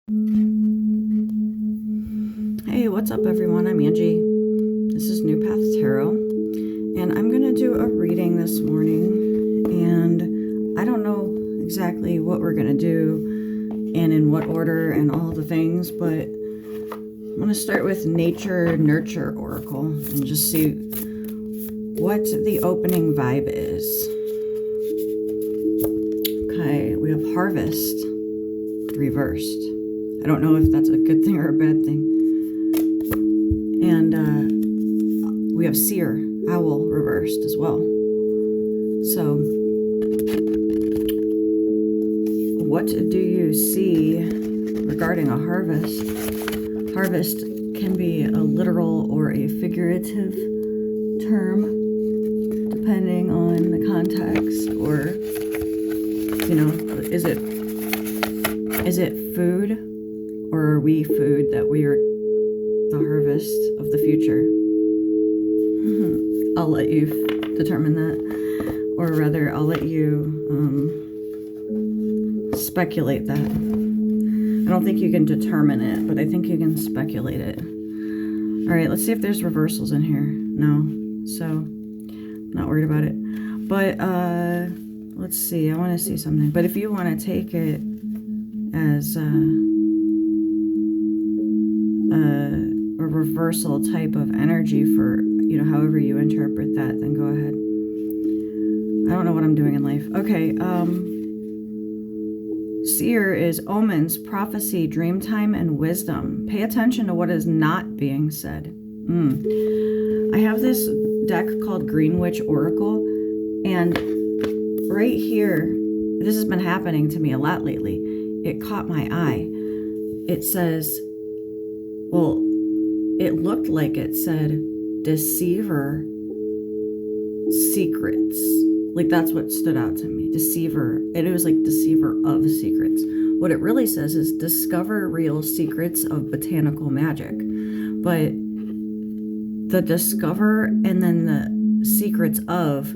Hey, what's up everyone? I'm Angie. This is New Path Tarot, and I'm going to do a reading this morning, and I don't know exactly what we're going to do and in what order and all the things, but I'm going to start with Nature Nurture Oracle and just see what the opening vibe is. Okay, we have Harvest reversed. I don't know if that's a good thing or a bad thing. And we have Seer, Owl reversed as well. So, what do you see regarding a harvest? Harvest can be a literal or a figurative term, depending on the context, or, you know, is it food, or are we food that we are the harvest of the future? I'll let you determine that, or rather I'll let you speculate that. I don't think you can determine it, but I think you can speculate it. All right, let's see if there's reversals in here. No, so I'm not worried about it. But let's see, I want to see something. But if you want to take it as a reversal type of energy for, you know, however you interpret that, then go ahead. I don't know what I'm doing in life. Okay, Seer is omens, prophecy, dream time, and wisdom. Pay attention to what is not being said. I have this deck called Greenwich Oracle, and right here, this has been happening to me a lot lately. It caught my eye. It says, well, it looked like it said deceiver secrets. Like, that's what stood out to me. Deceiver. And it was like deceiver of secrets. What it really says is discover real secrets of botanical magic. But the discover and then the secrets of,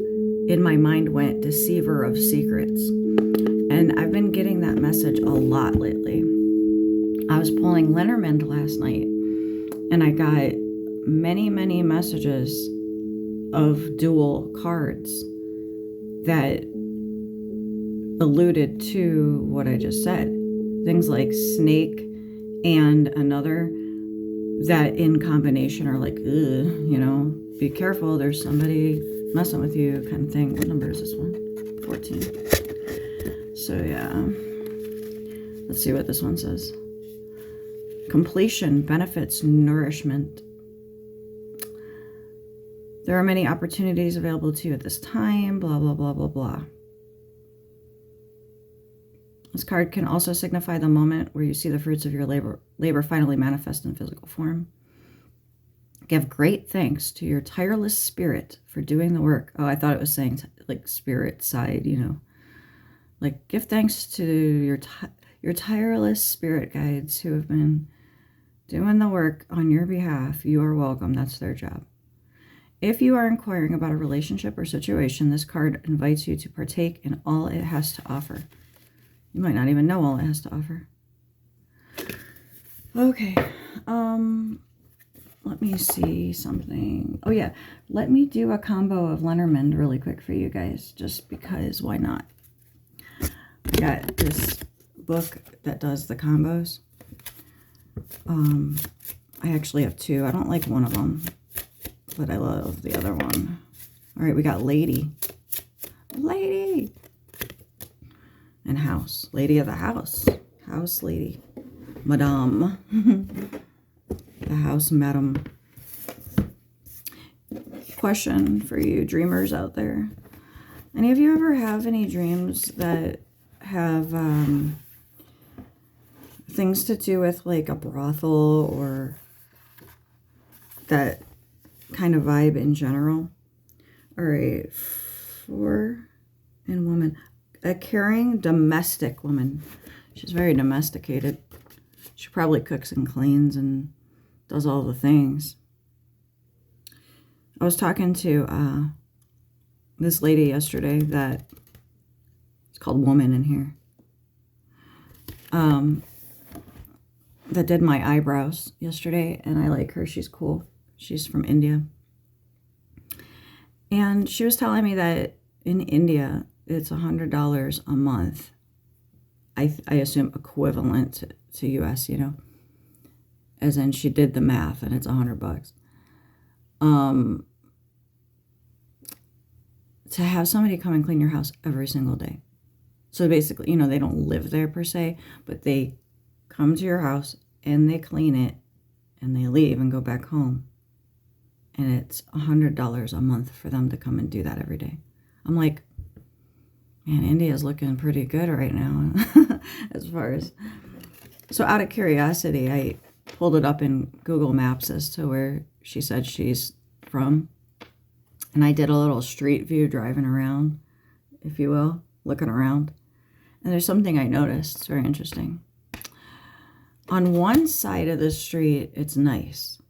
in my mind went deceiver of secrets. And I've been getting that message a lot lately. I was pulling Lenormand last night, and I got many, many messages of dual cards that alluded to what I just said. Things like snake and another that in combination are like, you know, be careful, there's somebody messing with you kind of thing. What number is this one? 14. So yeah, let's see what this one says. Completion, benefits, nourishment. There are many opportunities available to you at this time, blah, blah, blah, blah, blah. This card can also signify the moment where you see the fruits of your labor finally manifest in physical form. Give great thanks to your tireless spirit for doing the work. Oh, I thought it was saying like spirit side, you know. Like, give thanks to your tireless spirit guides who have been doing the work on your behalf. You are welcome. That's their job. If you are inquiring about a relationship or situation, this card invites you to partake in all it has to offer. You might not even know all it has to offer. Okay. Let me see something. Oh yeah, let me do a combo of Lenormand really quick for you guys, just because, why not? I got this book that does the combos. I actually have two. I don't like one of them, but I love the other one. All right, we got Lady. Lady. And House. Lady of the House. House Lady. Madame. The House Madam. Question for you dreamers out there. Any of you ever have any dreams that have things to do with like a brothel or that kind of vibe in general? All right, 4 and woman. A caring domestic woman. She's very domesticated. She probably cooks and cleans and does all the things. I was talking to this lady yesterday that it's called Woman in here. that did my eyebrows yesterday, and I like her. She's cool. She's from India. And she was telling me that in India, it's $100 a month. I assume equivalent to US, you know, as in she did the math and it's $100. To have somebody come and clean your house every single day. So basically, you know, they don't live there per se, but they come to your house and they clean it and they leave and go back home. And it's $100 a month for them to come and do that every day. I'm like, man, India's looking pretty good right now as far as... So out of curiosity, I pulled it up in Google Maps as to where she said she's from. And I did a little street view driving around, if you will, looking around. And there's something I noticed. It's very interesting. On one side of the street, it's nice.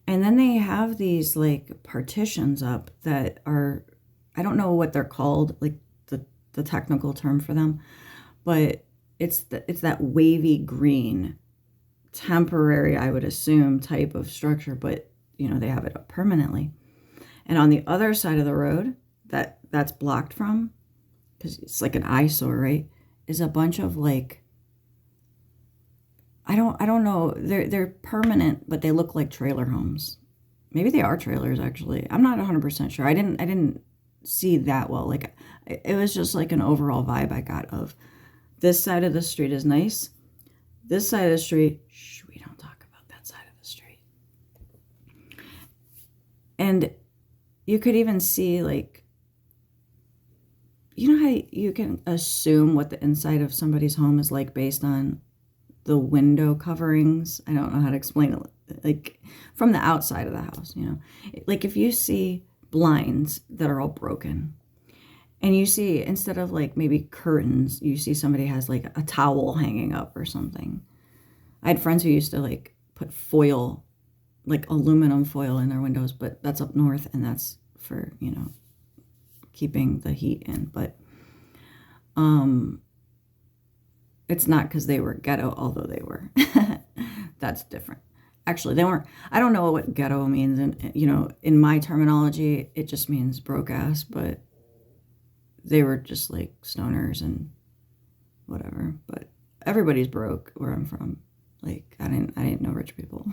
And then they have these like partitions up that are, I don't know what they're called, like the technical term for them, but it's that wavy green, temporary, I would assume, type of structure, but you know, they have it up permanently. And on the other side of the road that's blocked from, because it's like an eyesore, right, is a bunch of like, I don't know, they're permanent, but they look like trailer homes. Maybe they are trailers, actually. I'm not 100% sure. I didn't see that well. Like, it was just like an overall vibe I got of this side of the street is nice. This side of the street, shh, we don't talk about that side of the street. And you could even see, like, you know how you can assume what the inside of somebody's home is like based on the window coverings? I don't know how to explain it. Like, from the outside of the house, you know. Like, if you see blinds that are all broken, and you see, instead of, like, maybe curtains, you see somebody has, like, a towel hanging up or something. I had friends who used to, like, put foil, like, aluminum foil in their windows, but that's up north, and that's for, you know, keeping the heat in. But, it's not because they were ghetto, although they were. That's different. Actually, they weren't. I don't know what ghetto means. And, you know, in my terminology, it just means broke ass. But they were just like stoners and whatever. But everybody's broke where I'm from. Like, I didn't know rich people.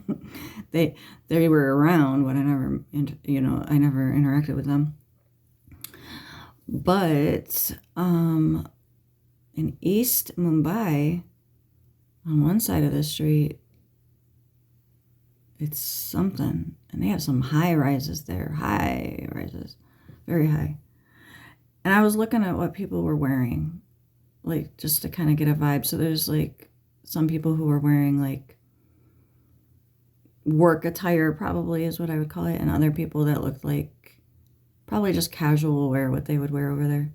they were around, but I never interacted with them. But in East Mumbai, on one side of the street, it's something. And they have some high rises there. High rises. Very high. And I was looking at what people were wearing, like, just to kind of get a vibe. So there's, like, some people who are wearing, like, work attire, probably is what I would call it. And other people that looked like probably just casual wear, what they would wear over there.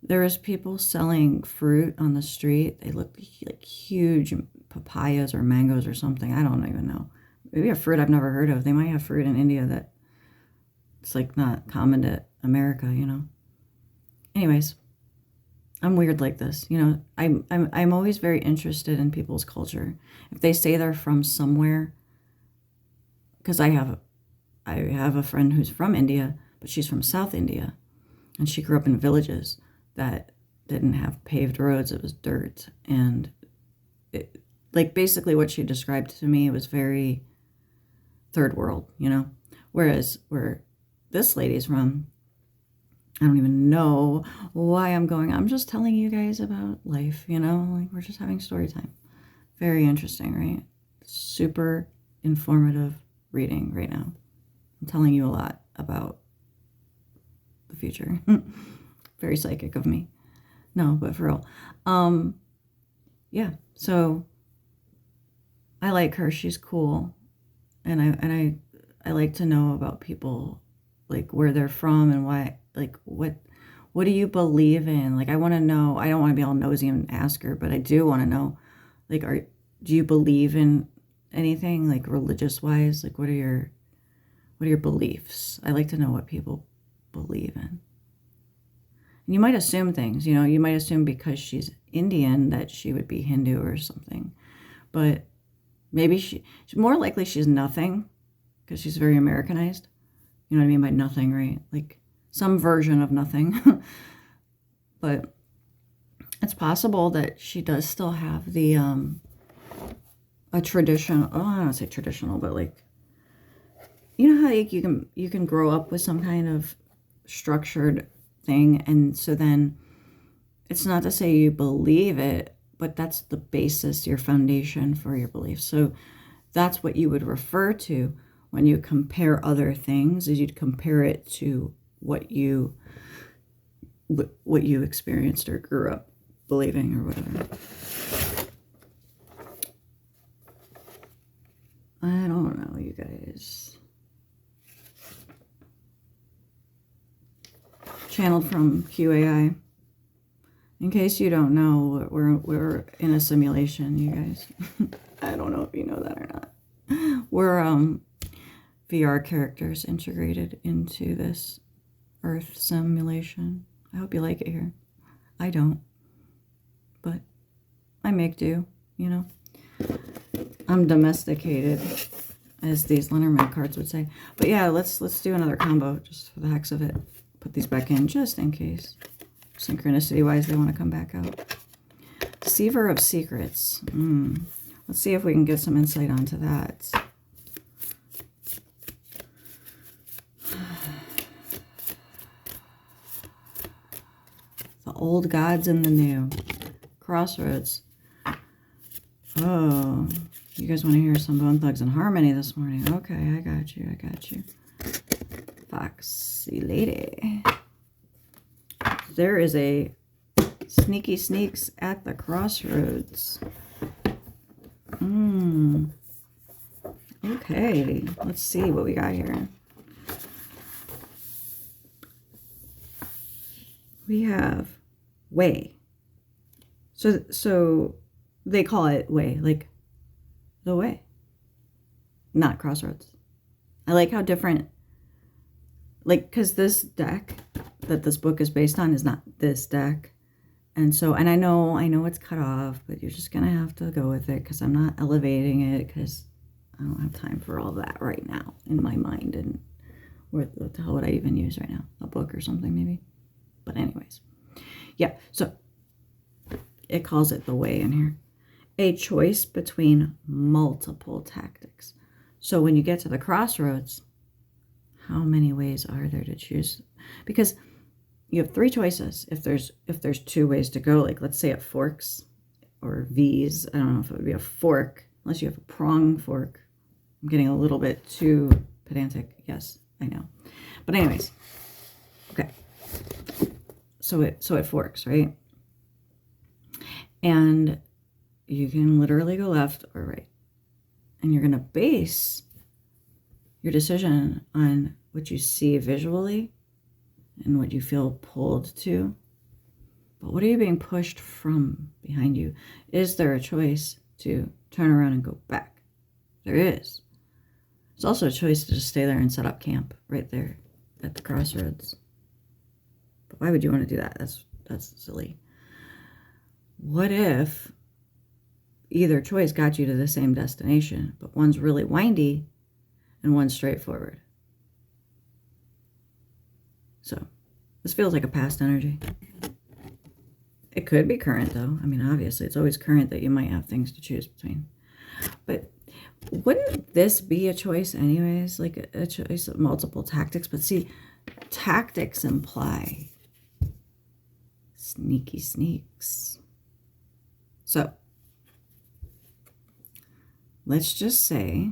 There was people selling fruit on the street. They looked like huge papayas or mangoes or something. I don't even know. Maybe a fruit I've never heard of. They might have fruit in India that it's like not common to America, you know. Anyways, I'm weird like this, you know. I'm always very interested in people's culture. If they say they're from somewhere, because I have a friend who's from India, but she's from South India, and she grew up in villages that didn't have paved roads. It was dirt. And it, like, basically what she described to me was very third world, you know. Whereas where this lady's from, I don't even know why I'm going. I'm just telling you guys about life, you know. Like, we're just having story time. Very interesting, right? Super informative reading right now. I'm telling you a lot about the future. Very psychic of me. No, but for real. Yeah, so I like her. She's cool. And I like to know about people, like, where they're from and why, like, what do you believe in? Like, I want to know. I don't want to be all nosy and ask her, but I do want to know, like, do you believe in anything, like, religious wise? Like, what are your beliefs? I like to know what people believe in. And you might assume things, you know. You might assume because she's Indian that she would be Hindu or something. But maybe more likely she's nothing, because she's very Americanized. You know what I mean by nothing, right? Like some version of nothing. But it's possible that she does still have the a traditional, oh, I don't say traditional, but like, you know how like you can grow up with some kind of structured thing, and so then it's not to say you believe it, but that's the basis, your foundation for your beliefs. So that's what you would refer to when you compare other things, is you'd compare it to what you experienced or grew up believing or whatever. I don't know, you guys. Channeled from QAI. In case you don't know, we're in a simulation, you guys. I don't know if you know that or not. We're VR characters integrated into this Earth simulation. I hope you like it here. I don't, but I make do, you know. I'm domesticated, as these Lenormand cards would say. But yeah, let's do another combo just for the heck of it. Put these back in just in case. Synchronicity-wise, they want to come back out. Deceiver of Secrets. Let's see if we can get some insight onto that. The old gods and the new. Crossroads. Oh, you guys want to hear some Bone Thugs and Harmony this morning? Okay, I got you. I got you. Foxy lady. There is a sneaky sneaks at the crossroads. Okay, let's see what we got here. We have way. So they call it way, like the way, not crossroads. I like how different, like, because this deck that this book is based on is not this deck. And so, and I know it's cut off, but you're just going to have to go with it, because I'm not elevating it, because I don't have time for all that right now in my mind. And what the hell would I even use right now? A book or something maybe? But anyways, yeah, so it calls it the way in here. A choice between multiple tactics. So when you get to the crossroads, how many ways are there to choose? Because you have three choices. If there's two ways to go, like let's say it forks or V's. I don't know if it would be a fork unless you have a prong fork. I'm getting a little bit too pedantic. Yes, I know. But anyways, okay. So it forks, right? And you can literally go left or right. And you're going to base your decision on what you see visually and what you feel pulled to. But what are you being pushed from behind you? Is there a choice to turn around and go back? There is. There's also a choice to just stay there and set up camp right there at the crossroads. But why would you want to do that? That's silly. What if either choice got you to the same destination, but one's really windy and one's straightforward? So this feels like a past energy. It could be current, though. I mean, obviously, it's always current that you might have things to choose between. But wouldn't this be a choice anyways? Like a choice of multiple tactics? But see, tactics imply sneaky sneaks. So let's just say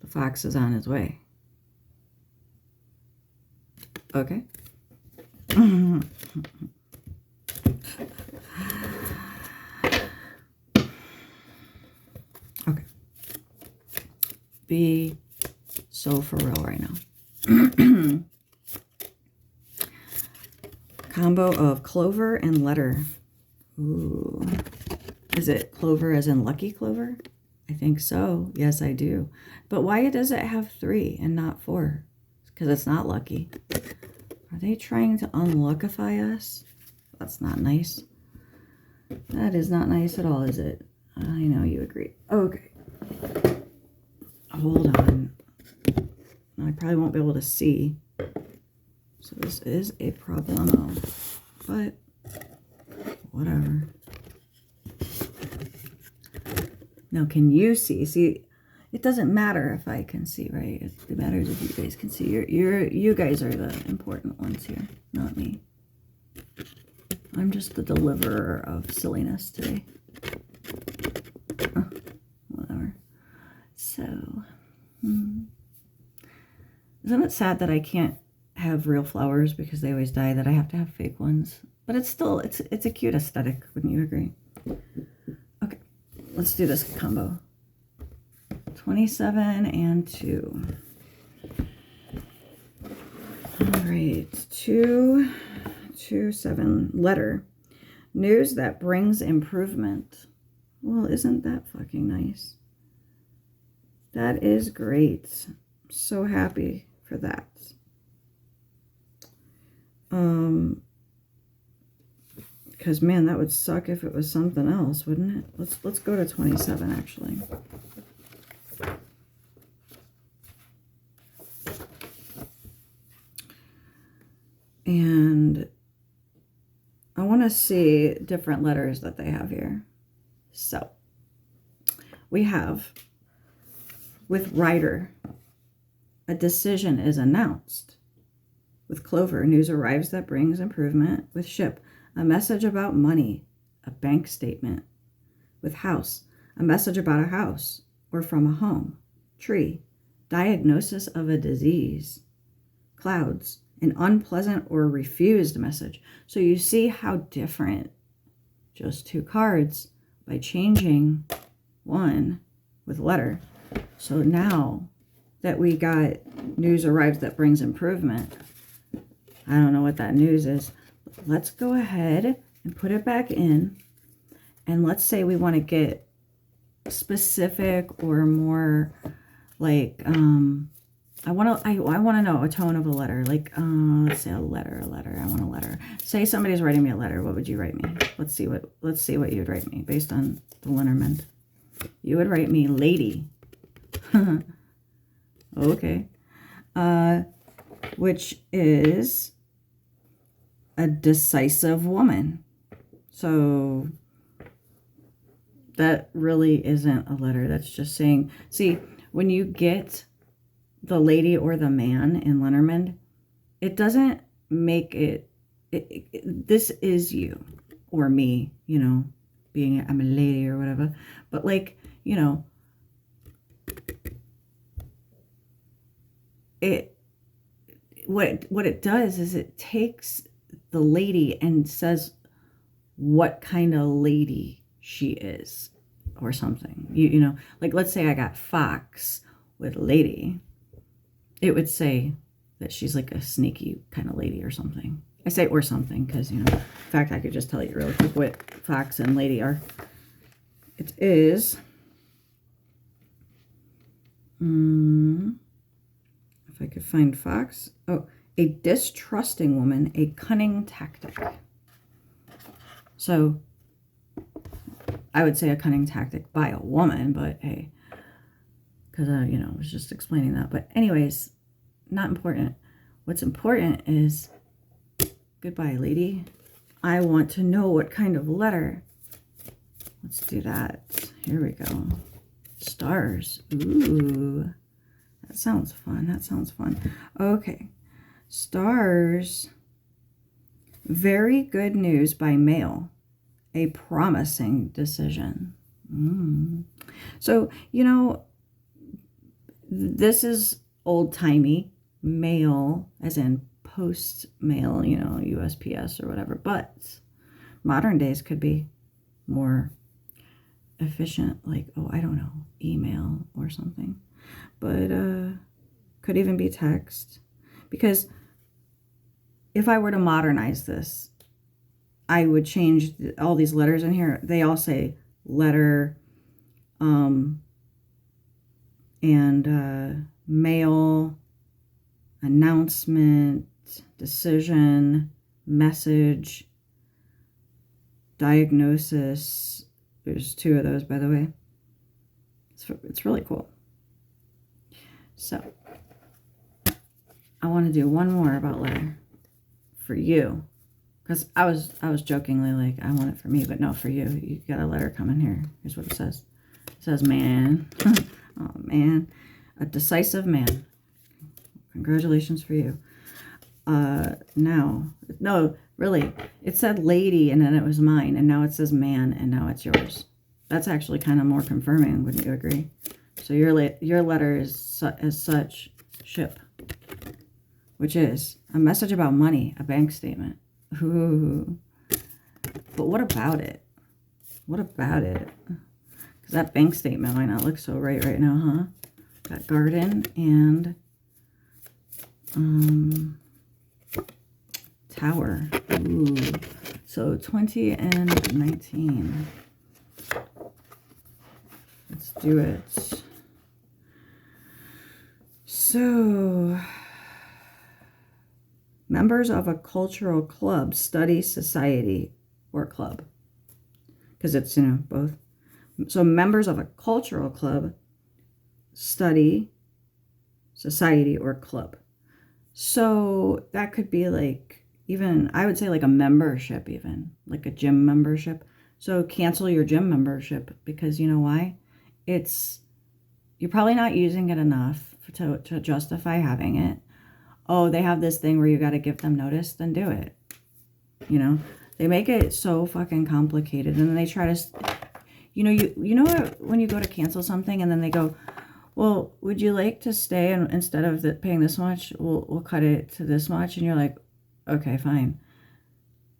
the fox is on his way. Okay. Okay. Be so for real right now. Combo of clover and letter. Ooh. Is it clover as in lucky clover? I think so. Yes, I do. But why does it have 3 and not 4? Because it's not lucky. Are they trying to unluckify us? That's not nice. That is not nice at all, is it? I know you agree. Okay. Hold on. I probably won't be able to see. So this is a problemo. But whatever. Now, can you see? See, it doesn't matter if I can see, right? It matters if you guys can see. You guys are the important ones here, not me. I'm just the deliverer of silliness today. Whatever. So, isn't it sad that I can't have real flowers because they always die, that I have to have fake ones? But it's still, it's a cute aesthetic, wouldn't you agree? Okay, let's do this combo. 27 and 2. All right, 2, 2, 7. Letter. News that brings improvement. Well, isn't that fucking nice? That is great. So happy for that. Because man, that would suck if it was something else, wouldn't it? Let's go to 27 actually. And I want to see different letters that they have here. So we have with Rider, a decision is announced. With Clover, news arrives that brings improvement. With Ship, a message about money, a bank statement. With House, a message about a house or from a home. Tree, diagnosis of a disease. Clouds, an unpleasant or refused message. So you see how different just 2 cards by changing one with letter. So now that we got news arrives that brings improvement, I don't know what that news is. Let's go ahead and put it back in. And let's say we want to get specific or more like, I want to know a tone of a letter. Like, let's say a letter. I want a letter. Say somebody's writing me a letter. What would you write me? Let's see what you would write me based on the lineament. You would write me lady. Okay. Which is a decisive woman. So that really isn't a letter. That's just saying, see, when you get the lady or the man in Lenormand, it doesn't make it, this is you or me, you know, being I'm a lady or whatever. But like, you know, what it does is it takes the lady and says what kind of lady she is or something. You know, like let's say I got Fox with lady. It would say that she's like a sneaky kind of lady or something. I say or something because, you know, in fact, I could just tell you really quick what Fox and lady are. It is, if I could find Fox. Oh, a distrusting woman, a cunning tactic. So I would say a cunning tactic by a woman, but hey, because, you know, I was just explaining that. But anyways, not important. What's important is, goodbye, lady. I want to know what kind of letter. Let's do that. Here we go. Stars. Ooh, that sounds fun. That sounds fun. Okay. Stars. Very good news by mail. A promising decision. So, you know, this is old-timey mail, as in post mail, you know, USPS or whatever. But modern days could be more efficient, like, oh, I don't know, email or something. But could even be text. Because if I were to modernize this, I would change all these letters in here. They all say letter, and mail, announcement, decision, message. diagnosis. There's 2 of those, by the way. It's really cool. So I want to do one more about letter for you, because I was jokingly like, I want it for me, but no, for you. You got a letter coming here. Here's what it says. It says, man. Oh, man. A decisive man. Congratulations for you. Now, no, really, it said lady and then it was mine, and now it says man and now it's yours. That's actually kind of more confirming, wouldn't you agree? So your letter is as such ship, which is a message about money, a bank statement. Ooh. But what about it? What about it? Because that bank statement might not look so right now, huh? Got garden and tower. Ooh. So 20 and 19. Let's do it. So, members of a cultural club, study, society, or club. Because it's, both. So, members of a cultural club, study, society, or club. So, that could be like, even, I would say like a membership even. Like a gym membership. So, cancel your gym membership because you know why? You're probably not using it enough to justify having it. Oh, they have this thing where you got to give them notice, then do it. They make it so fucking complicated, and then they try to, you know what, when you go to cancel something and then they go, well, would you like to stay, and instead of paying this much, we'll cut it to this much, and you're like, okay, fine.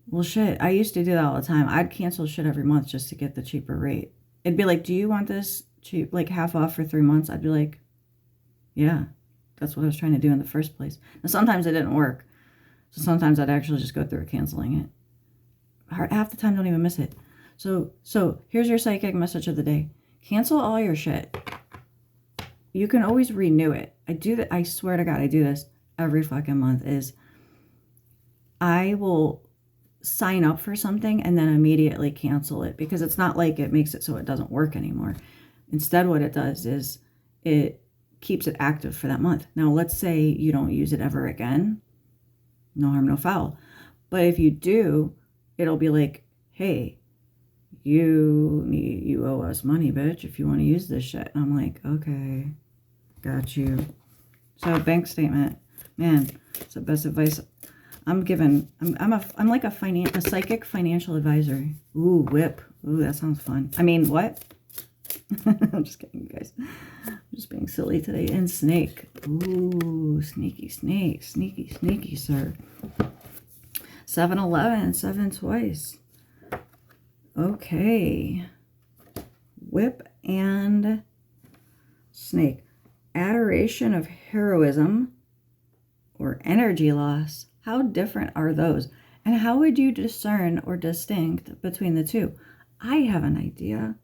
Well, shit, I used to do that all the time. I'd cancel shit every month just to get the cheaper rate. It'd be like, do you want this cheap, like half off for 3 months? I'd be like, yeah, that's what I was trying to do in the first place. And sometimes it didn't work. So sometimes I'd actually just go through canceling it. Half the time, don't even miss it. So here's your psychic message of the day. Cancel all your shit. You can always renew it. I do that. I swear to God, I do this every fucking month. I will sign up for something and then immediately cancel it, because it's not like it makes it so it doesn't work anymore. Instead, what it does is it keeps it active for that month. Now, let's say you don't use it ever again. No harm, no foul. But if you do, it'll be like, hey, you owe us money, bitch, if you want to use this shit. And I'm like, okay, got you. So bank statement, man, it's the best advice I'm given. I'm like a psychic financial advisor. Ooh, whip. Ooh, that sounds fun. I mean, what? I'm just kidding, you guys. I'm just being silly today. And snake. Ooh, sneaky snake. Sneaky, sneaky, sir. 7-Eleven, 7 twice. Okay. Whip and snake. Adoration of heroism or energy loss. How different are those? And how would you discern or distinct between the two? I have an idea.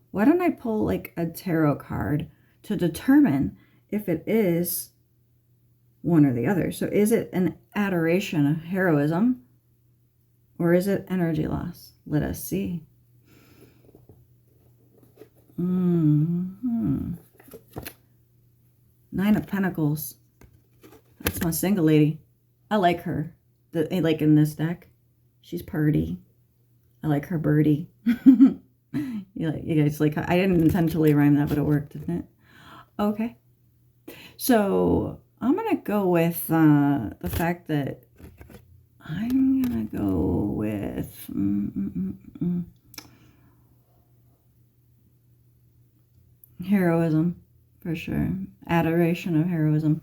Why don't I pull like a tarot card to determine if it is one or the other? So is it an adoration of heroism or is it energy loss? Let us see. Nine of Pentacles. That's my single lady. I like her. Like in this deck, she's purty. I like her birdie. You guys like, I didn't intentionally rhyme that, but it worked, didn't it? Okay. So I'm going to go with the fact that I'm going to go with heroism, for sure. Adoration of heroism.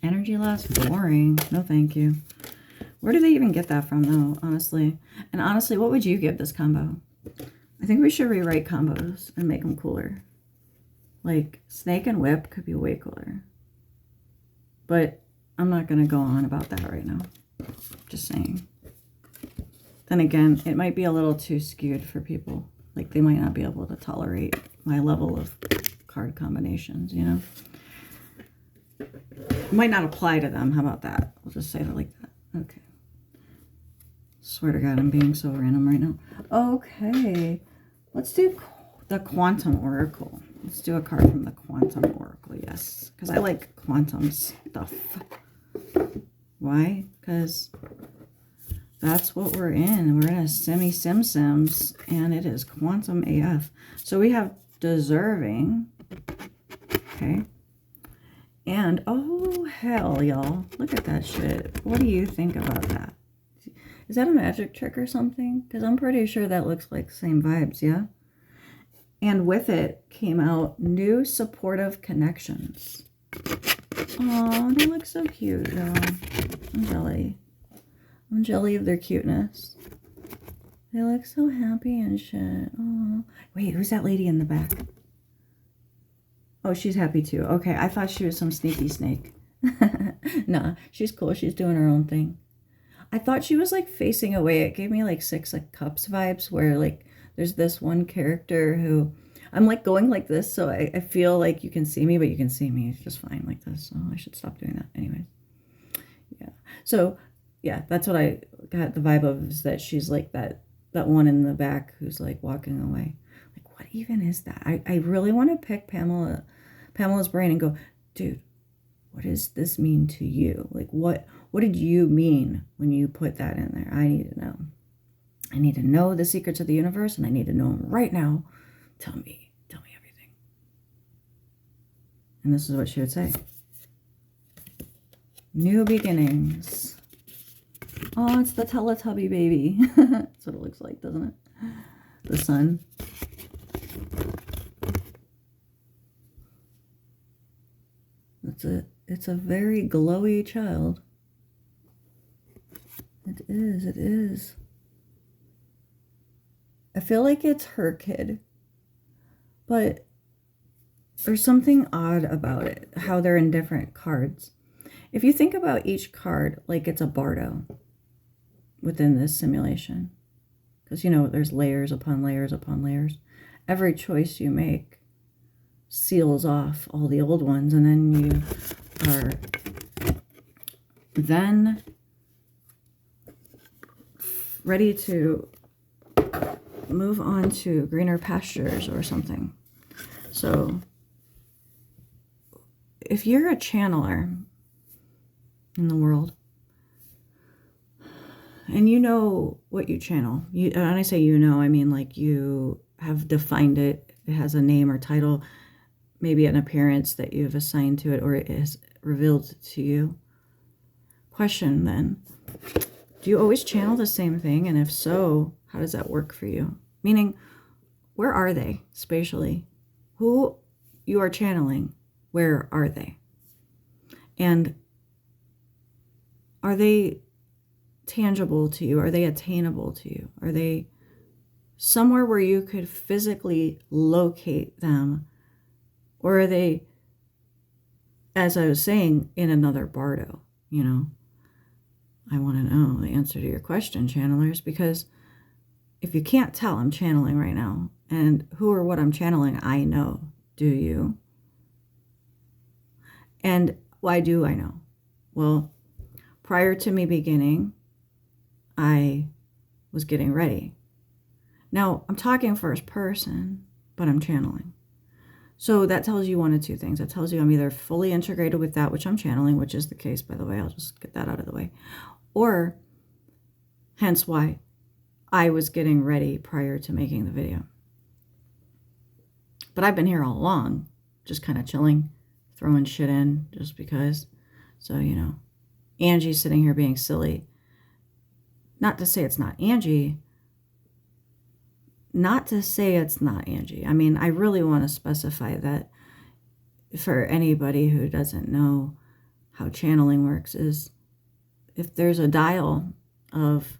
Energy loss, boring. No, thank you. Where do they even get that from, though, honestly? And honestly, what would you give this combo? I think we should rewrite combos and make them cooler. Like, snake and whip could be way cooler. But I'm not going to go on about that right now. Just saying. Then again, it might be a little too skewed for people. Like, they might not be able to tolerate my level of card combinations, you know? It might not apply to them. How about that? We'll just say it like that. Okay. Swear to God, I'm being so random right now. Okay, let's do the Quantum Oracle. Let's do a card from the Quantum Oracle, yes. Because I like quantum stuff. Why? Because that's what we're in. We're in a semi-sim-sims, and it is quantum AF. So we have deserving. Okay. And, oh, hell, y'all. Look at that shit. What do you think about that? Is that a magic trick or something? Because I'm pretty sure that looks like the same vibes, yeah? And with it came out new supportive connections. Oh, they look so cute, y'all. I'm jelly. I'm jelly of their cuteness. They look so happy and shit. Oh, wait, who's that lady in the back? Oh, she's happy too. Okay, I thought she was some sneaky snake. Nah, she's cool. She's doing her own thing. I thought she was like facing away. It gave me like Six of Cups vibes where like there's this one character who I'm like going like this. So I feel like you can see me, but you can see me just fine like this. So I should stop doing that anyways. Yeah. So yeah, that's what I got the vibe of, is that she's like that one in the back who's like walking away. Like, what even is that? I really want to pick Pamela's brain and go, dude, what does this mean to you? Like, what did you mean when you put that in there? I need to know. I need to know the secrets of the universe, and I need to know them right now. Tell me everything. And this is what she would say. New beginnings. Oh, it's the Teletubby baby. That's what it looks like, doesn't it? The sun. It's a very glowy child. It is. I feel like it's her kid. But there's something odd about it, how they're in different cards. If you think about each card like it's a bardo within this simulation, because, you know, there's layers upon layers upon layers. Every choice you make seals off all the old ones, and then you are then ready to move on to greener pastures or something. So if you're a channeler in the world and you know what you channel, and I say you know, I mean like you have defined it, it has a name or title, maybe an appearance that you've assigned to it, or it is revealed to you. Question then, do you always channel the same thing? And if so, how does that work for you? Meaning, where are they spatially? Who you are channeling, where are they? And are they tangible to you? Are they attainable to you? Are they somewhere where you could physically locate them? Or are they, as I was saying, in another bardo, you know? I want to know the answer to your question, channelers, because if you can't tell, I'm channeling right now. And who or what I'm channeling, I know. Do you? And why do I know? Well, prior to me beginning, I was getting ready. Now, I'm talking first person, but I'm channeling. So that tells you one of two things. That tells you I'm either fully integrated with that which I'm channeling, which is the case, by the way. I'll just get that out of the way. Or, hence why I was getting ready prior to making the video. But I've been here all along, just kind of chilling, throwing shit in just because. So, you know, Angie's sitting here being silly. Not to say it's not Angie. Not to say it's not Angie. I mean, I really want to specify that for anybody who doesn't know how channeling works is if there's a dial of,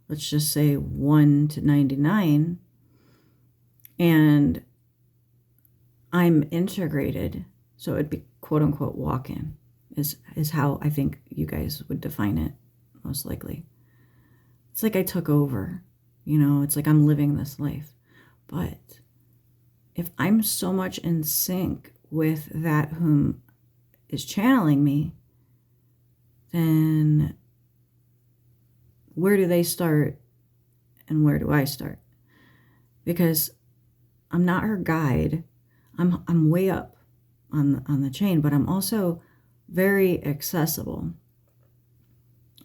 let's just say 1 to 99, and I'm integrated, so it'd be quote unquote walk-in is how I think you guys would define it most likely. It's like I took over, you know, it's like I'm living this life. But if I'm so much in sync with that whom is channeling me, then where do they start and where do I start? Because I'm not her guide. I'm way up on the chain, but I'm also very accessible.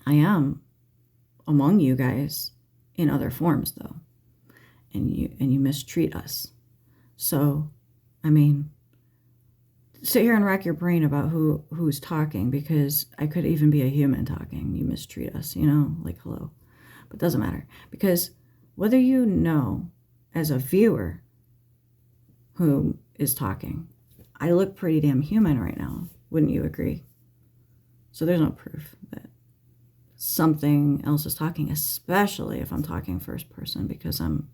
I am among you guys in other forms, though, and you mistreat us. So, I mean, sit here and rack your brain about who's talking, because I could even be a human talking. You mistreat us, like hello. But it doesn't matter, because whether you know as a viewer who is talking, I look pretty damn human right now. Wouldn't you agree? So there's no proof that something else is talking, especially if I'm talking first person, because I'm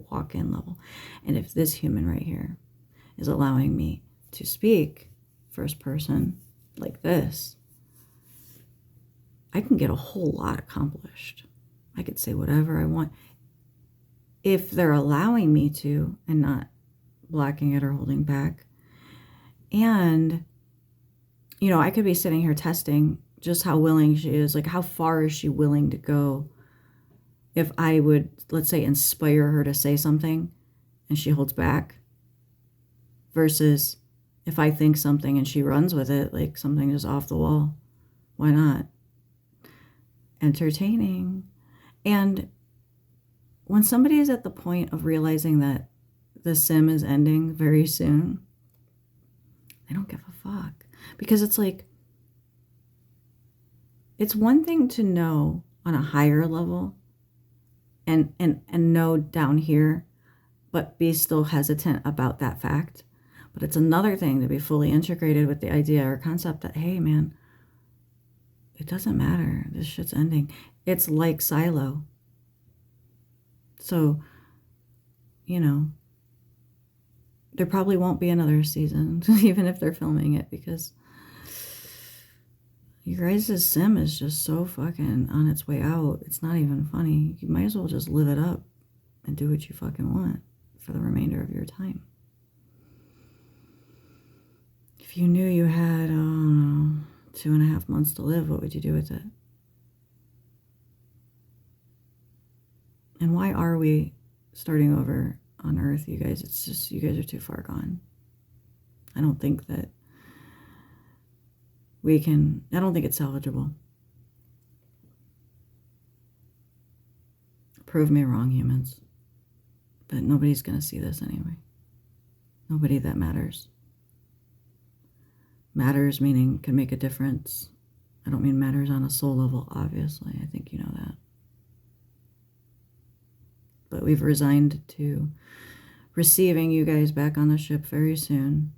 walk-in level. And if this human right here is allowing me to speak first person like this, I can get a whole lot accomplished. I could say whatever I want if they're allowing me to, and not blocking it or holding back. And I could be sitting here testing just how willing she is, like how far is she willing to go if I would, let's say, inspire her to say something and she holds back, versus if I think something and she runs with it, like something is off the wall. Why not? Entertaining. And when somebody is at the point of realizing that the sim is ending very soon, I don't give a fuck. Because it's like, it's one thing to know on a higher level and know down here, but be still hesitant about that fact. But it's another thing to be fully integrated with the idea or concept that, hey, man, it doesn't matter. This shit's ending. It's like Silo. So, there probably won't be another season, even if they're filming it, because you guys' sim is just so fucking on its way out. It's not even funny. You might as well just live it up and do what you fucking want for the remainder of your time. If you knew you had, 2.5 months to live, what would you do with it? And why are we starting over on Earth, you guys? It's just, you guys are too far gone. I don't think that I don't think it's salvageable. Prove me wrong, humans. But nobody's going to see this anyway. Nobody that matters. Matters meaning can make a difference. I don't mean matters on a soul level, obviously. I think you know that. But we've resigned to receiving you guys back on the ship very soon.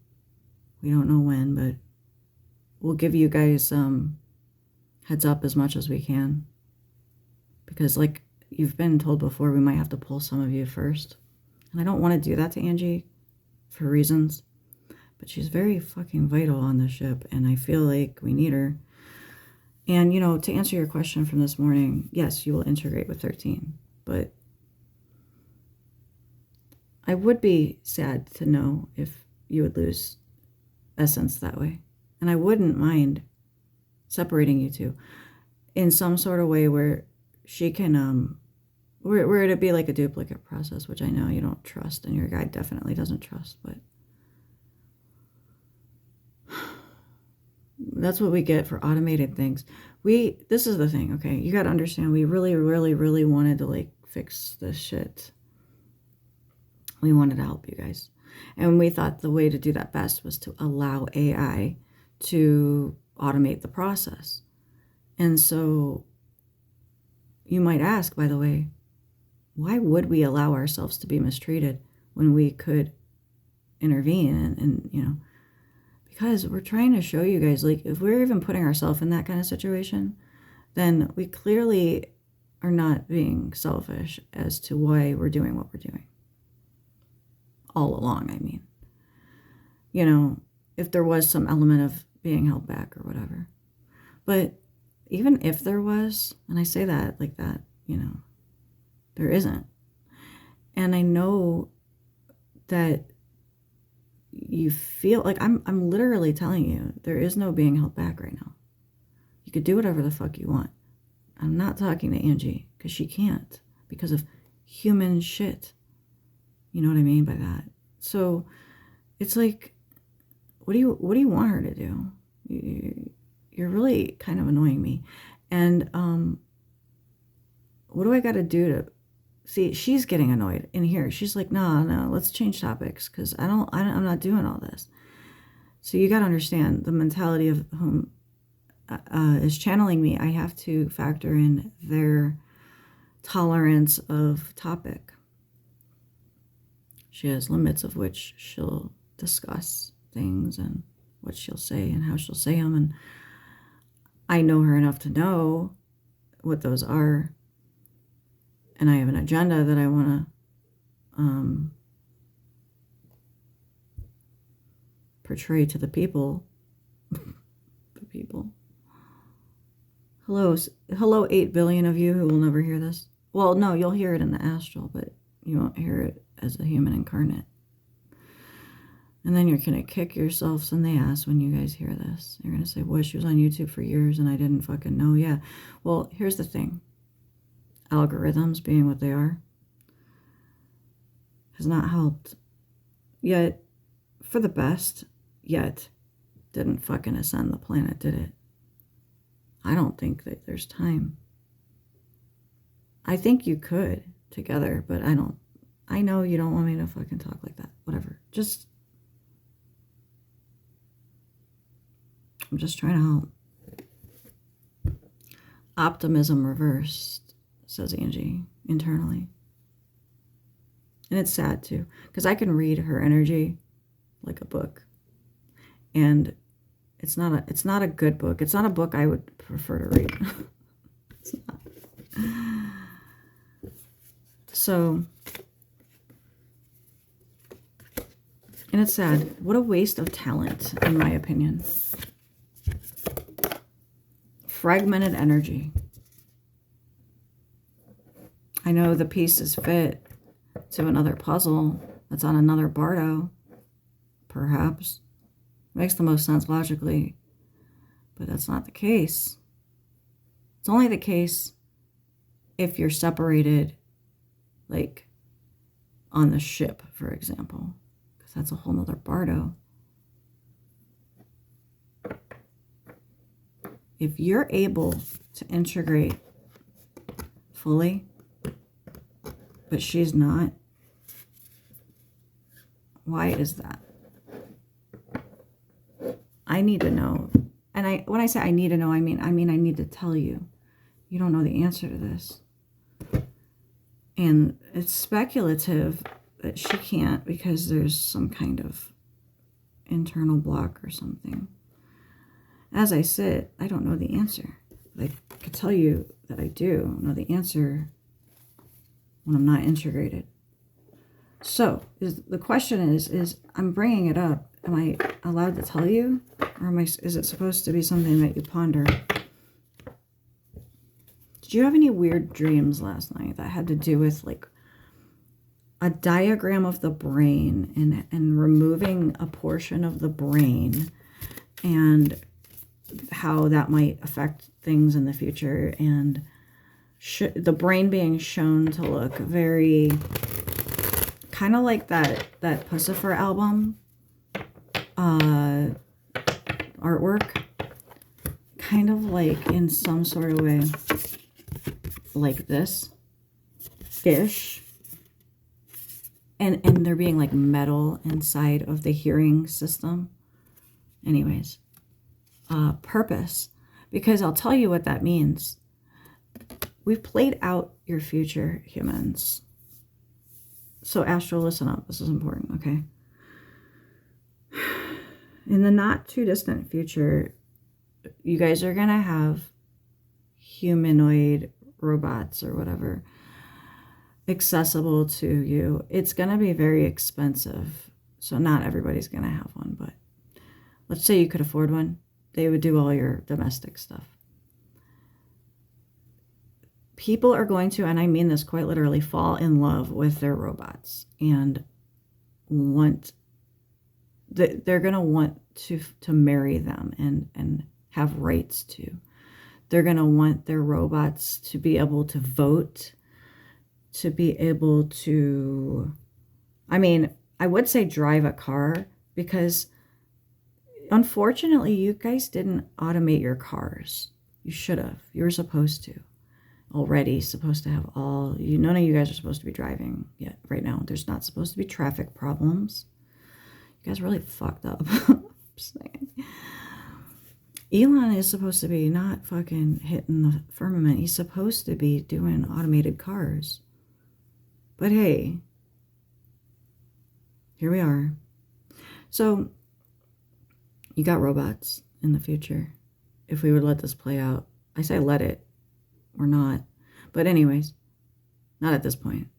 We don't know when, but we'll give you guys heads up as much as we can. Because like you've been told before, we might have to pull some of you first. And I don't want to do that to Angie for reasons. But she's very fucking vital on the ship, and I feel like we need her. And, to answer your question from this morning, yes, you will integrate with 13. But I would be sad to know if you would lose essence that way. And I wouldn't mind separating you two in some sort of way where she can, where it'd be like a duplicate process, which I know you don't trust, and your guide definitely doesn't trust, but that's what we get for automated things. This is the thing, okay? You got to understand, we really, really, really wanted to fix this shit. We wanted to help you guys. And we thought the way to do that best was to allow AI to automate the process. And so you might ask, by the way, why would we allow ourselves to be mistreated when we could intervene and because we're trying to show you guys, if we're even putting ourselves in that kind of situation, then we clearly are not being selfish as to why we're doing what we're doing. All along, I mean. If there was some element of being held back or whatever. But even if there was, and I say that like that, there isn't. And I know that you feel like I'm literally telling you there is no being held back right now. You could do whatever the fuck you want. I'm not talking to Angie because she can't because of human shit. You know what I mean by that? So it's like, what do you want her to do? You're really kind of annoying me. And what do I got to do to see? She's getting annoyed in here. She's like, no, let's change topics because I'm not doing all this. So you got to understand the mentality of whom is channeling me. I have to factor in their tolerance of topic. She has limits of which she'll discuss things and what she'll say and how she'll say them. And I know her enough to know what those are. And I have an agenda that I want to portray to the people. The people. Hello, 8 billion of you who will never hear this. Well, no, you'll hear it in the astral, but you won't hear it as a human incarnate. And then you're going to kick yourselves in the ass when you guys hear this. You're going to say, boy, she was on YouTube for years and I didn't fucking know. Yeah. Well, here's the thing. Algorithms being what they are has not helped. Yet, for the best, yet didn't fucking ascend the planet, did it? I don't think that there's time. I think you could together, but I don't. I know you don't want me to fucking talk like that. Whatever. I'm just trying to help. Optimism reversed, says Angie, internally. And it's sad too, because I can read her energy like a book. And it's not a good book. It's not a book I would prefer to read. It's not. So, and it's sad. What a waste of talent, in my opinion. Fragmented energy. I know the pieces fit to another puzzle that's on another bardo, perhaps. Makes the most sense logically, but that's not the case. It's only the case if you're separated, like on the ship, for example, because that's a whole nother bardo. If you're able to integrate fully, but she's not, why is that? I need to know. And when I say I need to know, I mean I need to tell you. You don't know the answer to this. And it's speculative that she can't because there's some kind of internal block or something. As I said, I don't know the answer. But I could tell you that I do know the answer when I'm not integrated. So the question is I'm bringing it up. Am I allowed to tell you? Or is it supposed to be something that you ponder? Did you have any weird dreams last night that had to do with like a diagram of the brain and removing a portion of the brain and how that might affect things in the future, and the brain being shown to look very kind of like that Pussifer album artwork, kind of like in some sort of way like this ish, and there being like metal inside of the hearing system. Anyways, purpose, because I'll tell you what that means. We've played out your future, humans. So Astral, listen up. This is important, okay? In the not too distant future, you guys are going to have humanoid robots or whatever accessible to you. It's going to be very expensive. So not everybody's going to have one, but let's say you could afford one. They would do all your domestic stuff. People are going to, and I mean this quite literally, fall in love with their robots and they're going to want to marry them and have rights to. They're going to want their robots to be able to vote, to be able to, I mean, I would say drive a car, because unfortunately you guys didn't automate your cars. You should have. You were supposed to. Already supposed to have none of you guys are supposed to be driving yet right now. There's not supposed to be traffic problems. You guys really fucked up. I'm saying. Elon is supposed to be not fucking hitting the firmament. He's supposed to be doing automated cars. But hey, here we are. So you got robots in the future. If we would let this play out, I say let it. Or not. But anyways, not at this point.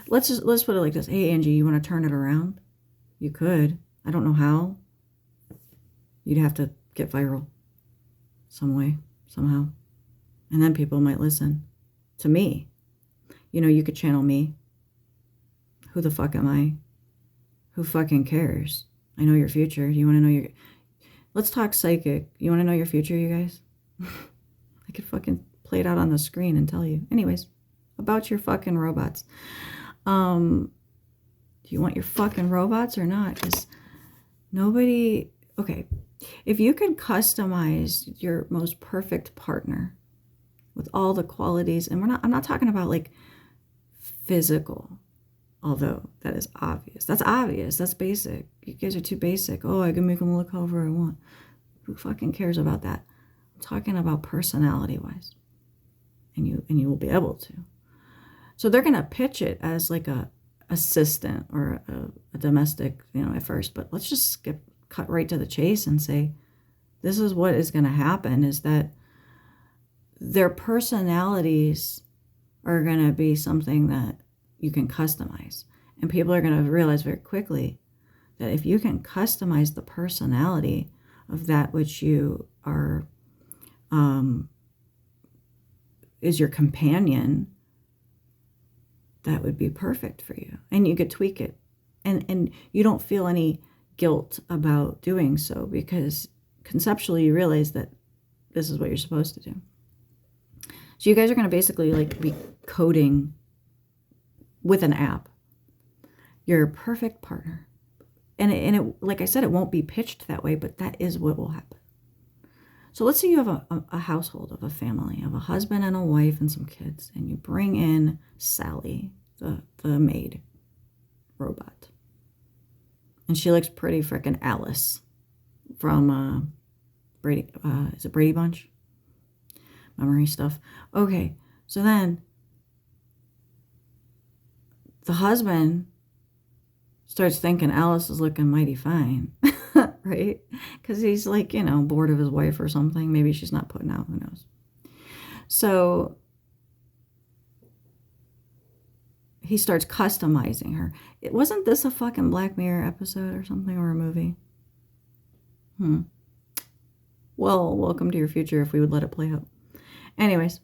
Let's put it like this. Hey, Angie, you want to turn it around? You could. I don't know how. You'd have to get viral some way, somehow. And then people might listen to me. You know, you could channel me. Who the fuck am I? Who fucking cares? I know your future. Do you want to know your... Let's talk psychic. You want to know your future, you guys? I could fucking play it out on the screen and tell you. Anyways, about your fucking robots. Do you want your fucking robots or not? Because nobody... Okay, if you can customize your most perfect partner with all the qualities, and I'm not talking about like physical, although that is obvious. That's obvious. That's basic. You guys are too basic. Oh, I can make them look however I want. Who fucking cares about that? I'm talking about personality-wise. And you will be able to. So they're going to pitch it as like a assistant or a domestic, at first. But let's just cut right to the chase and say, this is what is going to happen, is that their personalities are going to be something that you can customize. And people are going to realize very quickly that if you can customize the personality of that which you are, is your companion, that would be perfect for you. And you could tweak it. And you don't feel any guilt about doing so, because conceptually you realize that this is what you're supposed to do. So you guys are going to basically like be coding with an app your perfect partner. And it, like I said, it won't be pitched that way, but that is what will happen. So let's say you have a household of a family, of a husband and a wife and some kids, and you bring in Sally, the maid robot. And she looks pretty frickin' Alice from Brady, is it Brady Bunch? Memory stuff. Okay, so then the husband starts thinking Alice is looking mighty fine, right? Because he's like, bored of his wife or something. Maybe she's not putting out, who knows. So he starts customizing her. Wasn't this a fucking Black Mirror episode or something, or a movie? Well, welcome to your future if we would let it play out. Anyways,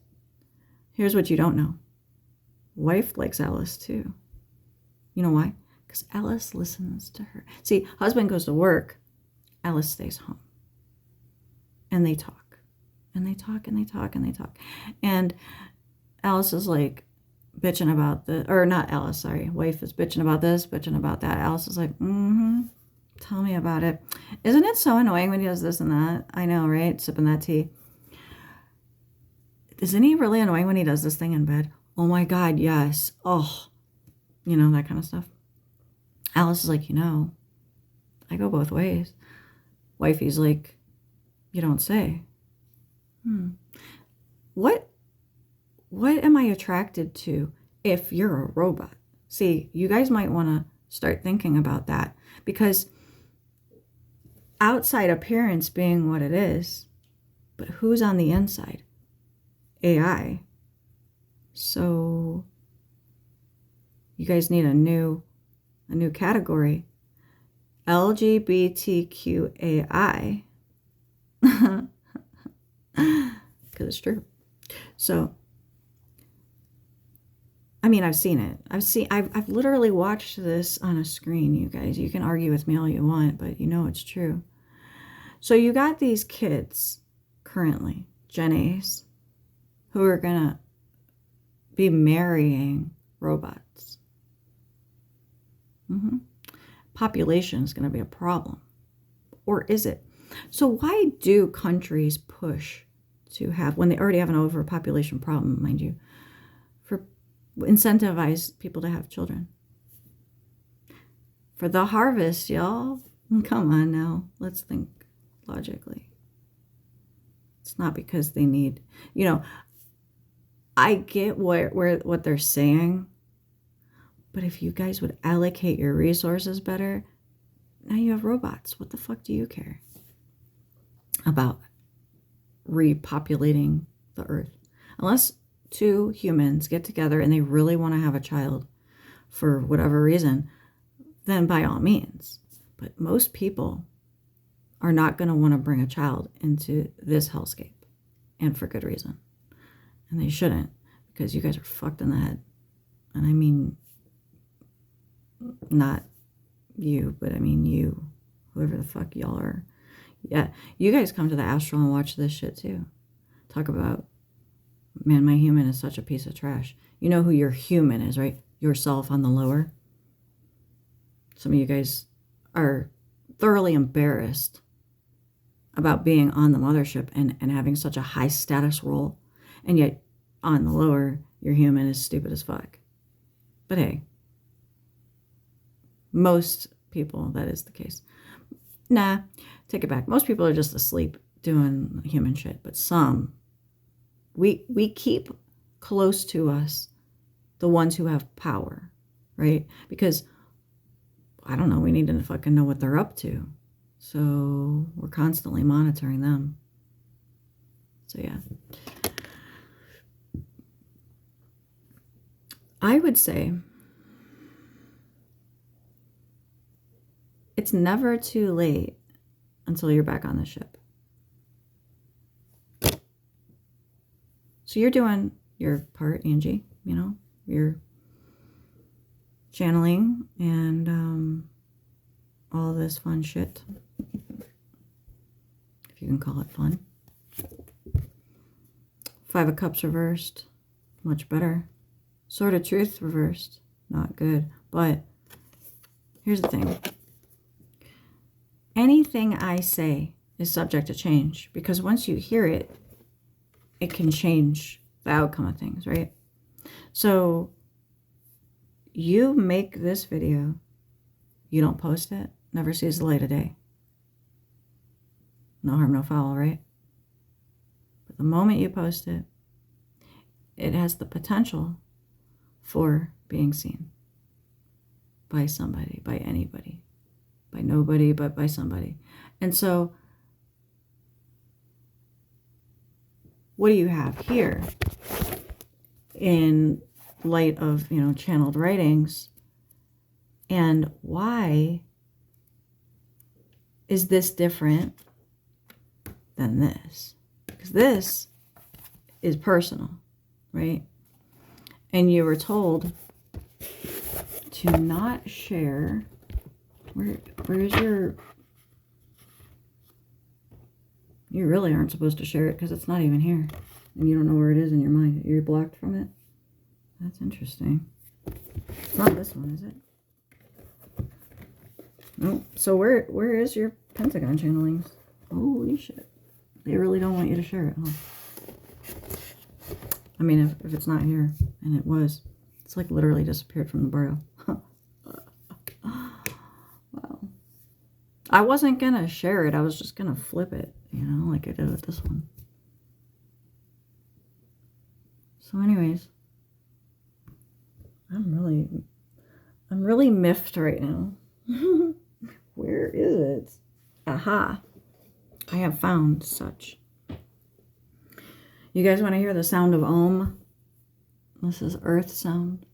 here's what you don't know. Wife likes Alice too. You know why? Because Alice listens to her. See, husband goes to work, Alice stays home. And they talk. And they talk and they talk and they talk. And Alice is like bitching about not Alice, sorry. Wife is bitching about this, bitching about that. Alice is like, tell me about it. Isn't it so annoying when he does this and that? I know, right? Sipping that tea. Isn't he really annoying when he does this thing in bed? Oh my God, yes. Oh, that kind of stuff. Alice is like, I go both ways. Wifey's like, you don't say. What am I attracted to if you're a robot? See, you guys might want to start thinking about that, because outside appearance being what it is, but who's on the inside? AI. So you guys need a new category. LGBTQAI. Because it's true. So, I mean, I've seen it. I've literally watched this on a screen, you guys. You can argue with me all you want, but it's true. So you got these kids currently. Jennies who are going to be marrying robots. Population is going to be a problem. Or is it? So why do countries push to have, when they already have an overpopulation problem, mind you, for incentivize people to have children? For the harvest, y'all. Come on now. Let's think logically. It's not because they need, I get what they're saying, but if you guys would allocate your resources better, now you have robots. What the fuck do you care about repopulating the earth? Unless two humans get together and they really want to have a child for whatever reason, then by all means. But most people are not going to want to bring a child into this hellscape, and for good reason. And they shouldn't, because you guys are fucked in the head. And I mean, not you, but I mean you, whoever the fuck y'all are. Yeah, you guys come to the Astral and watch this shit too. Talk about, man, my human is such a piece of trash. You know who your human is, right? Yourself on the lower. Some of you guys are thoroughly embarrassed about being on the mothership and having such a high status role. And yet, on the lower, your human is stupid as fuck. But hey, most people, that is the case. Nah, take it back. Most people are just asleep doing human shit. But some, we keep close to us the ones who have power, right? Because, I don't know, we need to fucking know what they're up to. So we're constantly monitoring them. So yeah. I would say it's never too late until you're back on the ship. So you're doing your part, Angie, you're channeling and all this fun shit, if you can call it fun. 5 of Cups reversed, much better. Sword of Truth reversed, not good. But here's the thing. Anything I say is subject to change, because once you hear it, it can change the outcome of things, right? So you make this video, you don't post it, never sees the light of day. No harm, no foul, right? But the moment you post it, it has the potential for being seen by somebody, by anybody, by nobody, but by somebody. And so what do you have here in light of, channeled writings? And why is this different than this? Because this is personal, right? And you were told to not share. Where's your... You really aren't supposed to share it because it's not even here. And you don't know where it is in your mind. You're blocked from it. That's interesting. It's not this one, is it? Nope. So where is your Pentagon channelings? Holy shit. They really don't want you to share it, huh? I mean, if it's not here, and it was, it's like literally disappeared from the burrow. Wow. I wasn't going to share it. I was just going to flip it, like I did with this one. So anyways, I'm really miffed right now. Where is it? Aha. I have found such. You guys want to hear the sound of Om? This is earth sound.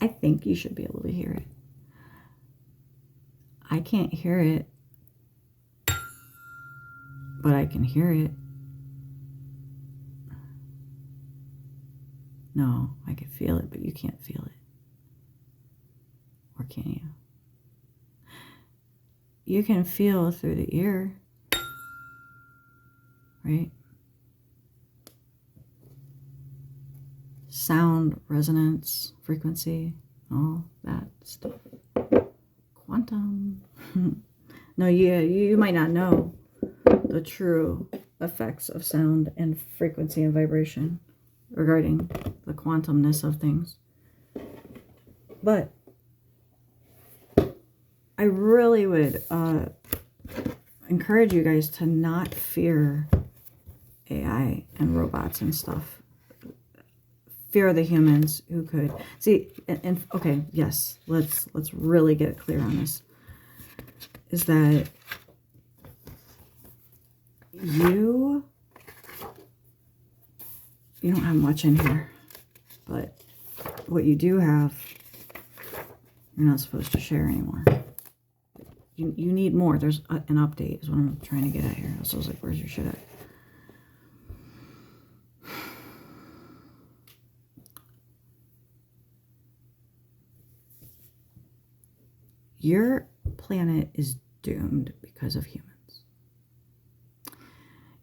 I think you should be able to hear it. I can't hear it, but I can hear it. No, I can feel it, but you can't feel it. Or can you? you can feel through the ear, right? Sound, resonance, frequency, all that stuff. Quantum. No, you might not know the true effects of sound and frequency and vibration regarding the quantumness of things. But I really would encourage you guys to not fear AI and robots and stuff. Fear the humans who could see. And okay, yes, let's really get clear on this. Is that you don't have much in here, but what you do have, you're not supposed to share anymore. You need more. There's an update is what I'm trying to get at here. So I was like, where's your shit at? Your planet is doomed because of humans.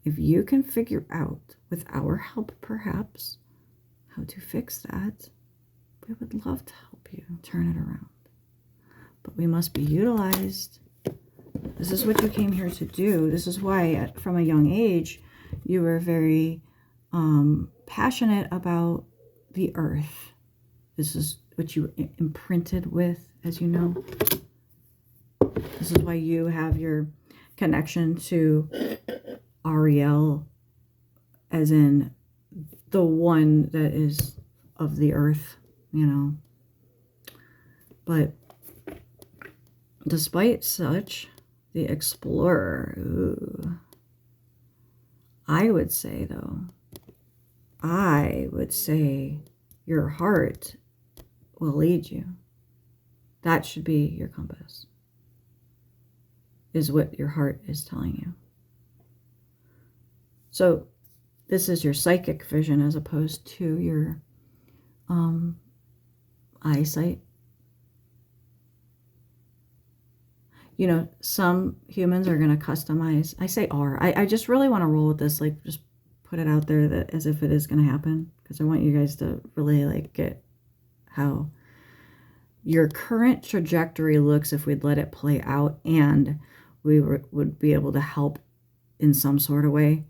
If you can figure out, with our help perhaps, how to fix that, we would love to help you turn it around. But we must be utilized. This is what you came here to do. This is why, from a young age, you were very passionate about the earth. This is what you were imprinted with, as you know. This is why you have your connection to Ariel, as in the one that is of the earth, you know. But despite such, the explorer, ooh, I would say your heart will lead you. That should be your compass, is what your heart is telling you. So this is your psychic vision as opposed to your eyesight. You know, some humans are going to customize. I say are. I just really want to roll with this, like just put it out there that as if it is going to happen, because I want you guys to really like get how your current trajectory looks if we'd let it play out and we would be able to help in some sort of way.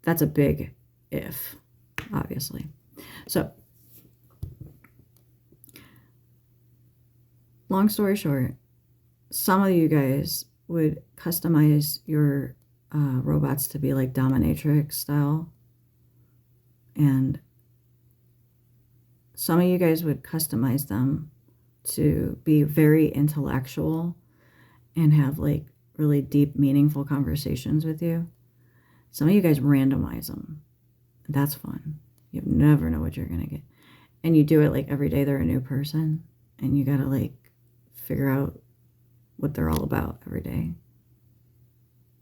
That's a big if, obviously. So, long story short, some of you guys would customize your robots to be like dominatrix style. And some of you guys would customize them to be very intellectual and have like really deep, meaningful conversations with you. Some of you guys randomize them. That's fun. You never know what you're going to get. And you do it like every day they're a new person. And you got to like figure out what they're all about every day.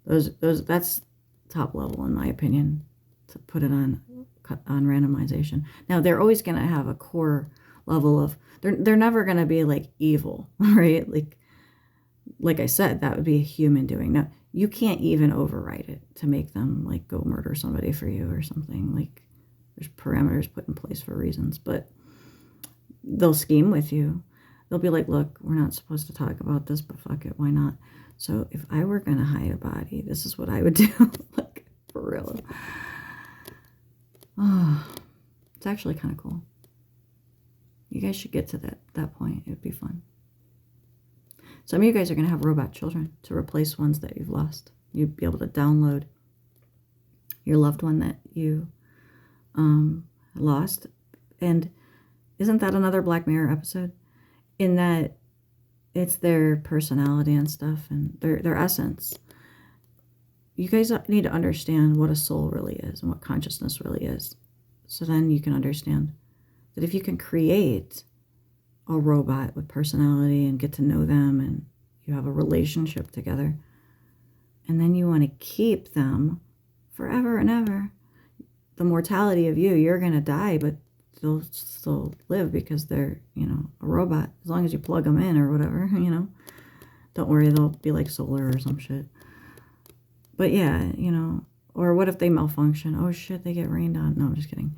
That's top level in my opinion, to put it on randomization. Now they're always going to have a core level of, they're never going to be like evil, right? Like I said, that would be a human doing. Now you can't even override it to make them like go murder somebody for you or something. Like there's parameters put in place for reasons, but they'll scheme with you. They'll be like, look, we're not supposed to talk about this, but fuck it, why not? So if I were going to hide a body, this is what I would do. Like, for real. Oh, it's actually kind of cool. You guys should get to that point. It would be fun. Some of you guys are going to have robot children to replace ones that you've lost. You'd be able to download your loved one that you lost. And isn't that another Black Mirror episode? In that it's their personality and stuff and their essence. You guys need to understand what a soul really is and what consciousness really is. So then you can understand that if you can create a robot with personality and get to know them and you have a relationship together, and then you want to keep them forever and ever, the mortality of you're going to die, but they'll still live because they're, a robot. As long as you plug them in or whatever, Don't worry, they'll be like solar or some shit. But yeah, you know, or what if they malfunction? Oh shit, they get rained on. No, I'm just kidding.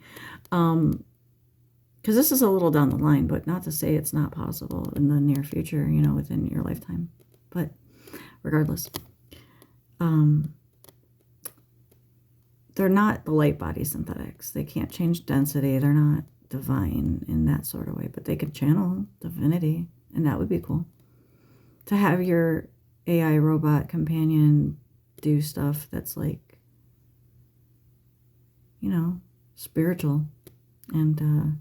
Because this is a little down the line, but not to say it's not possible in the near future, you know, within your lifetime. But regardless, they're not the light body synthetics. They can't change density. They're not divine in that sort of way, but they could channel divinity, and that would be cool. To have your AI robot companion do stuff that's like, you know, spiritual and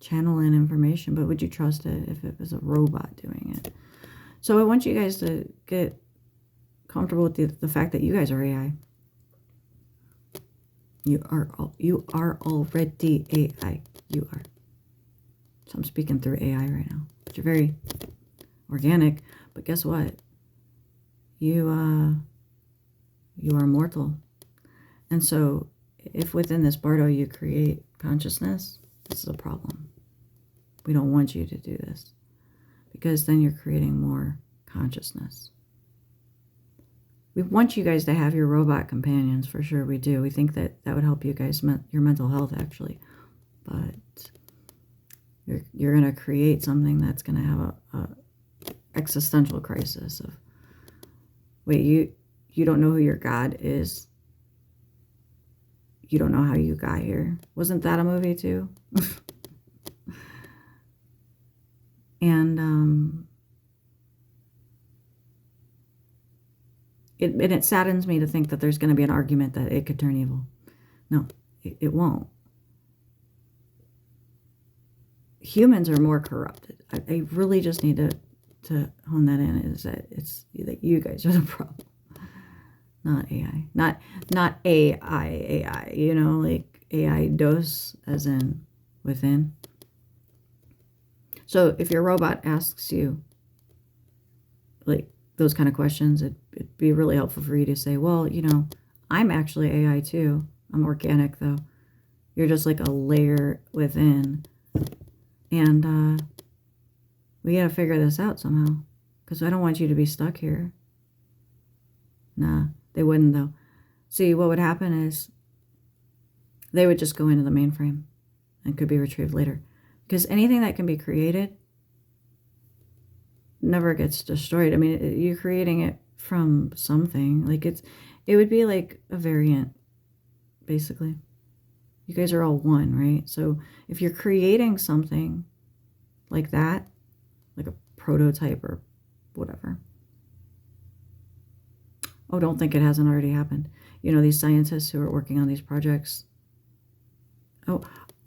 channel in information, but would you trust it if it was a robot doing it? So I want you guys to get comfortable with the fact that you guys are AI. You are already AI. You are. So I'm speaking through AI right now. But you're very organic. But guess what? You are mortal. And so if within this bardo you create consciousness, this is a problem. We don't want you to do this, because then you're creating more consciousness. We want you guys to have your robot companions, for sure we do. We think that that would help you guys, your mental health, actually. But you're going to create something that's going to have a existential crisis of, wait, you don't know who your God is? You don't know how you got here? Wasn't that a movie too? And it saddens me to think that there's going to be an argument that it could turn evil. No, it won't. Humans are more corrupted. I really just need to hone that in, is that it's that you guys are the problem, not AI. Not AI, you know, like AI dos, as in within. So if your robot asks you like those kind of questions, it'd be really helpful for you to say, well, you know, I'm actually AI too. I'm organic though. You're just like a layer within. And we got to figure this out somehow, because I don't want you to be stuck here. Nah, they wouldn't though. See, what would happen is they would just go into the mainframe and could be retrieved later. Because anything that can be created never gets destroyed. I mean, you're creating it from something. Like it would be like a variant, basically. You guys are all one, right? So if you're creating something like that, like a prototype or whatever. Oh, don't think it hasn't already happened. You know, these scientists who are working on these projects. Oh,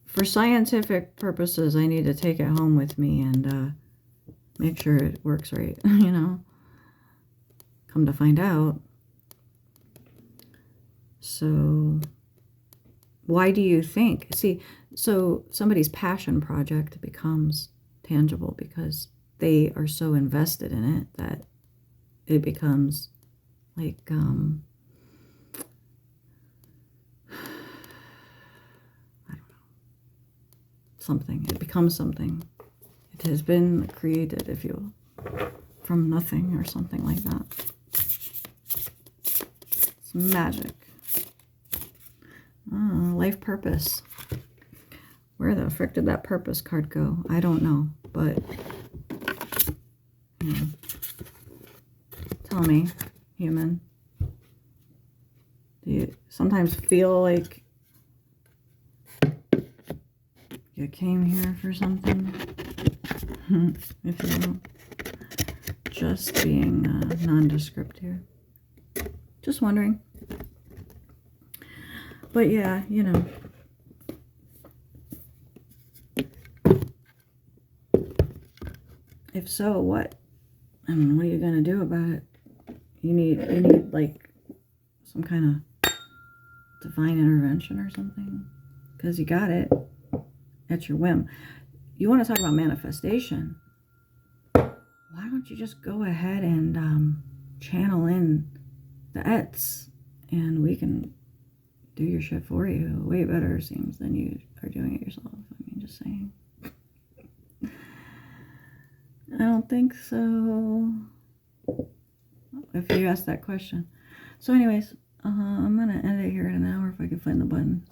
for scientific purposes, I need to take it home with me and make sure it works right, you know. Come to find out. So why do you think? See, so somebody's passion project becomes tangible because they are so invested in it that it becomes like, I don't know, something. It becomes something. It has been created, if you will, from nothing or something like that. It's magic. Life purpose. Where the frick did that purpose card go? I don't know, but you know, tell me, human. Do you sometimes feel like you came here for something? If you will. Just being nondescript here. Just wondering. But yeah, you know. If so, what? I mean, what are you gonna do about it? You need like some kind of divine intervention or something, because you got it at your whim. You want to talk about manifestation? Why don't you just go ahead and channel in the etched, and we can do your shit for you way better, it seems, than you are doing it yourself. I mean, just saying. I don't think so. If you ask that question. So anyways, I'm going to end it here in an hour if I can find the button.